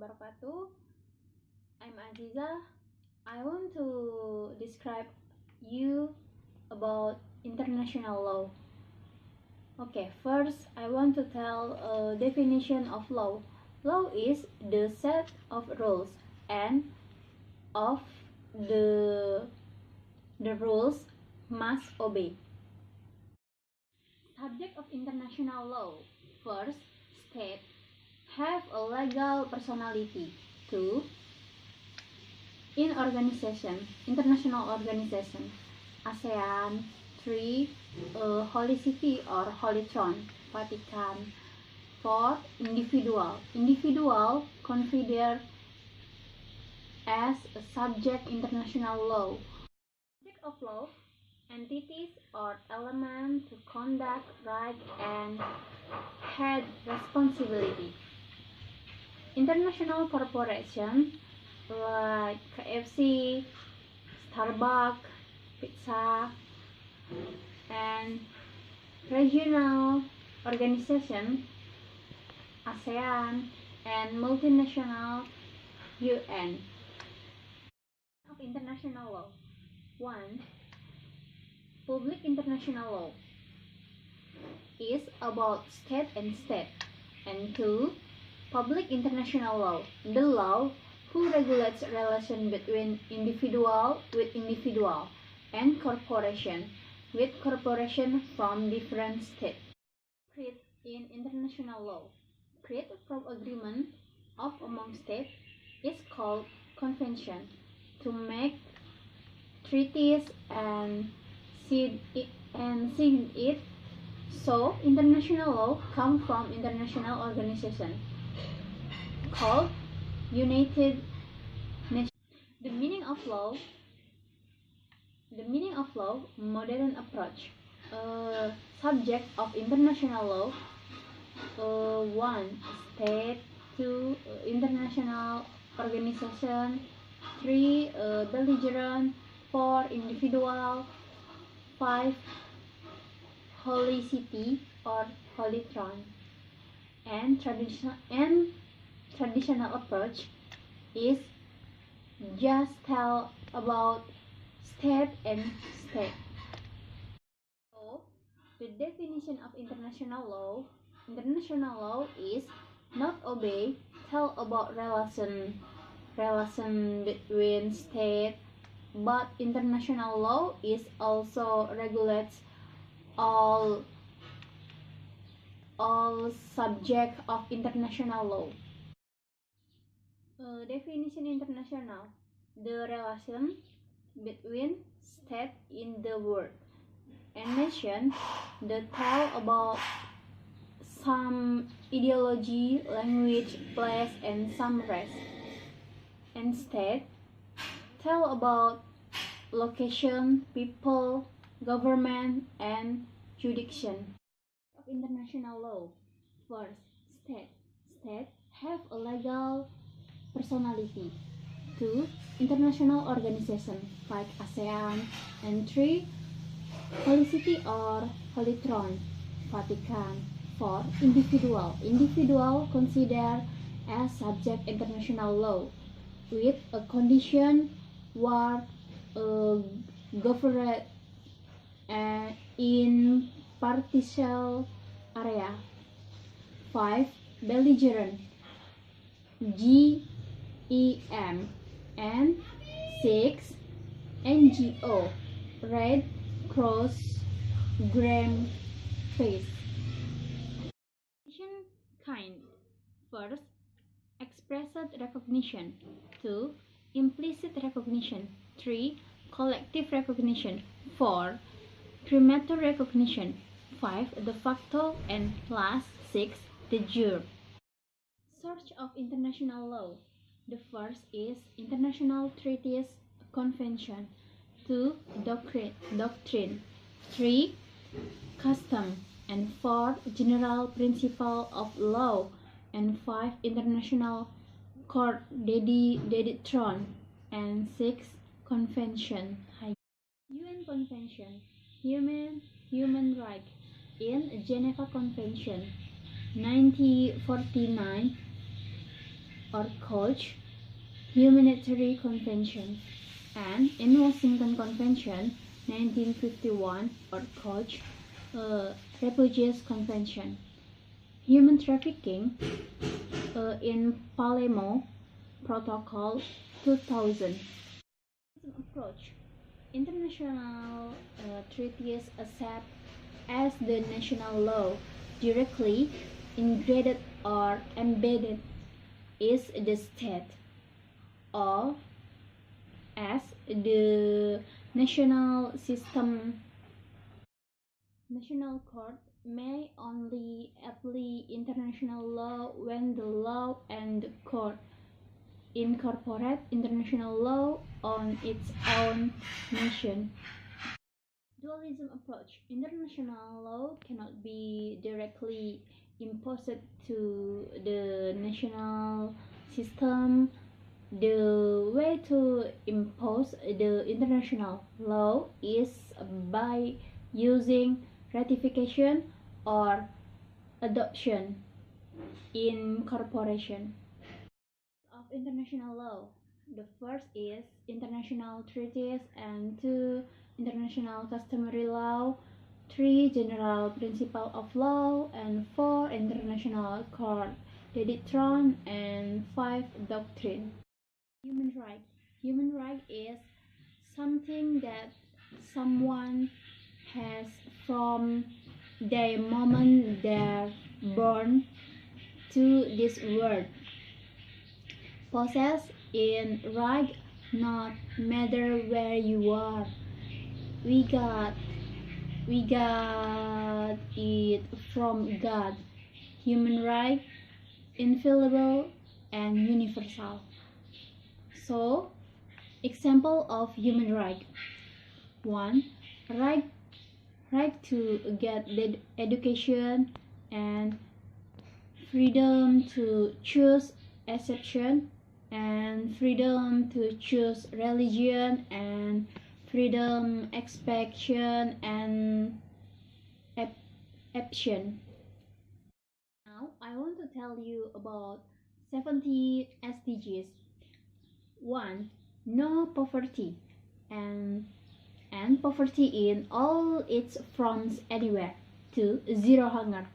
wabarakatuh. I'm Aziza. I want to describe you about international law. Okay, first I want to tell a definition of law. Law is the set of rules and of the rules must obey. Subject of international law. First, state have a legal personality. Two, in organization, international organization, ASEAN. Three, Holy City or Holy Throne, Vatican. Four, individual considered as a subject international law. Subject of law, entities or elements to conduct right and had responsibility. International corporation like KFC, Starbucks, Pizza, and regional organization ASEAN and multinational UN. Of international law. 1. Public international law is about state and state. And 2. Public international law, the law who regulates relation between individual with individual and corporation with corporation from different states. Create in international law, create from agreement of among states is called convention. To make treaties and sign it. So international law comes from international organization called United Nations. The meaning of law, modern approach. Subject of international law. 1. State. 2. International organization. 3. Belligerent. 4. Individual. 5. Holy City or Holy Throne. And traditional approach is just tell about state and state. So, the definition of international law is not obey, tell about relation between state, but international law is also regulates all subject of international law. Definition international, the relation between states in the world, and nation, the tell about some ideology, language, place, and some race. And state tell about location, people, government, and jurisdiction. Of international law. First, state have a legal personality. 2. International organization like ASEAN. And 3. Holy City or Holy Throne, Vatican. 4. Individual considered as subject international law with a condition where governed in partial area. 5. Belligerent, GEM. And 6. NGO, Red Cross, Greenpeace. Kind. First, expressed recognition. 2. Implicit recognition. 3. Collective recognition. 4. Cremator recognition. 5. De facto. And last, 6. De jure. Source of international law. The first is international treaties, convention. 2. Doctrine. 3. Custom. And 4. General principle of law. And 5. International court throne. And 6. Convention. UN Convention, Human Rights. In Geneva Convention 1949, or COACH, Humanitarian Convention, and in Washington Convention 1951 or COACH, Refugees Convention. Human trafficking in Palermo Protocol 2000. Approach. International treaties accept as the national law directly integrated or embedded is the state, or as the national system. National court may only apply international law when the law and the court incorporate international law on its own nation. Dualism approach. International law cannot be directly imposed to the national system. The way to impose the international law is by using ratification or adoption, incorporation of international law. The first is international treaties, and two, international customary law, three, general principle of law, and four, international court, doctrine, and five, doctrine. Human right. Human right is something that someone has from the moment they're born to this world. Possess in right, not matter where you are. We got it from God. Human right, inviolable and universal. So, example of human right. 1. Right to get education and freedom to choose exception and freedom to choose religion and freedom expression and option. Now I want to tell you about 70 SDGs. 1. No poverty and poverty in all its forms anywhere. 2. Zero hunger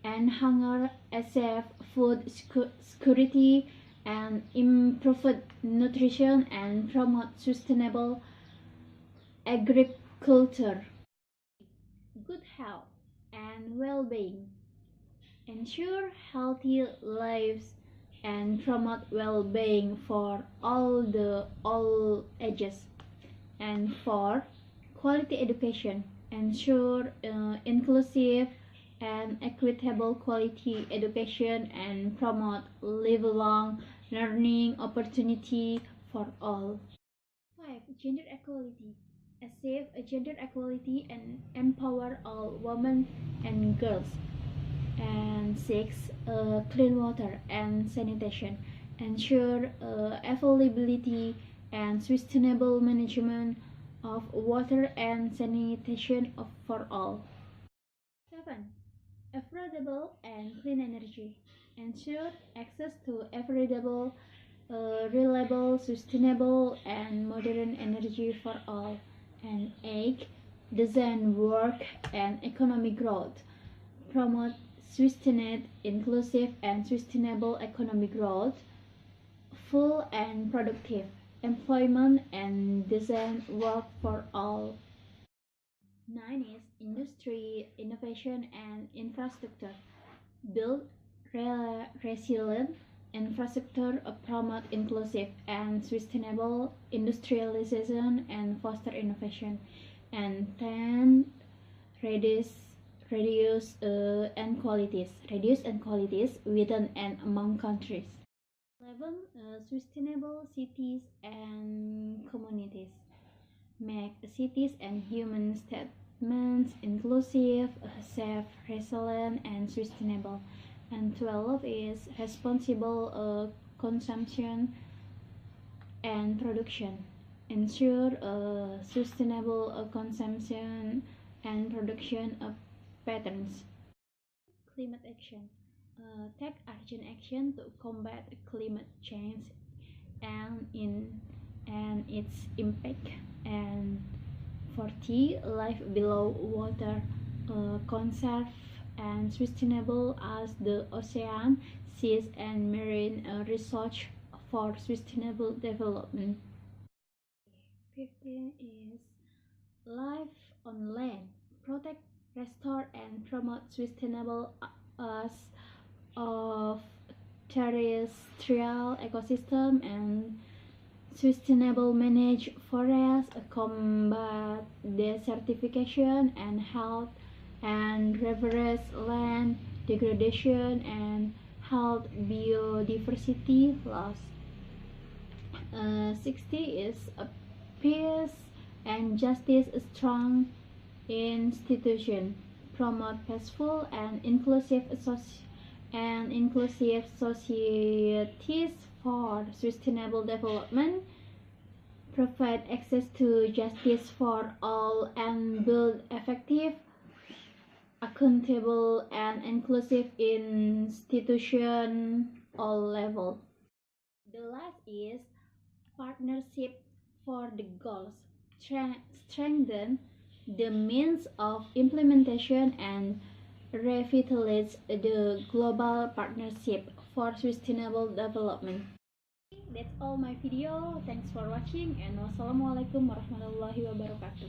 and hunger safe food security and improved nutrition and promote sustainable agriculture. Good health and well-being. Ensure healthy lives and promote well-being for all ages. And 4. Quality education. Ensure inclusive and equitable quality education and promote lifelong learning opportunity for all. 5. Gender equality. Achieve gender equality and empower all women and girls. And 6. Clean water and sanitation. Ensure availability and sustainable management of water and sanitation for all. 7. Affordable and clean energy. Ensure access to affordable, reliable, sustainable, and modern energy for all. And 8. Design work and economic growth. Promote sustained, inclusive, and sustainable economic growth, full and productive employment, and design work for all. 9 is industry, innovation, and infrastructure. Build resilient infrastructure, promote inclusive and sustainable industrialization, and foster innovation. And 10, reduce inequalities within and among countries. 11. Sustainable cities and communities. Make cities and human settlements inclusive, safe, resilient, and sustainable. And 12 is responsible consumption and production. Ensure sustainable consumption and production patterns. Climate action. take urgent action to combat climate change and its impact. And 40, life below water, conserve and sustainable as the ocean, seas, and marine research for sustainable development. 15 is life on land, protect, restore, and promote sustainable use of terrestrial ecosystem and sustainable manage forests, combat desertification and health and reverse land degradation and health biodiversity loss. 60 is a peace and justice strong institution, promote peaceful and inclusive societies for sustainable development, provide access to justice for all, and build effective, accountable, and inclusive institution all level. The last is partnership for the goals, strengthen the means of implementation and revitalize the global partnership for sustainable development. That's all my video. Thanks for watching and wassalamualaikum warahmatullahi wabarakatuh.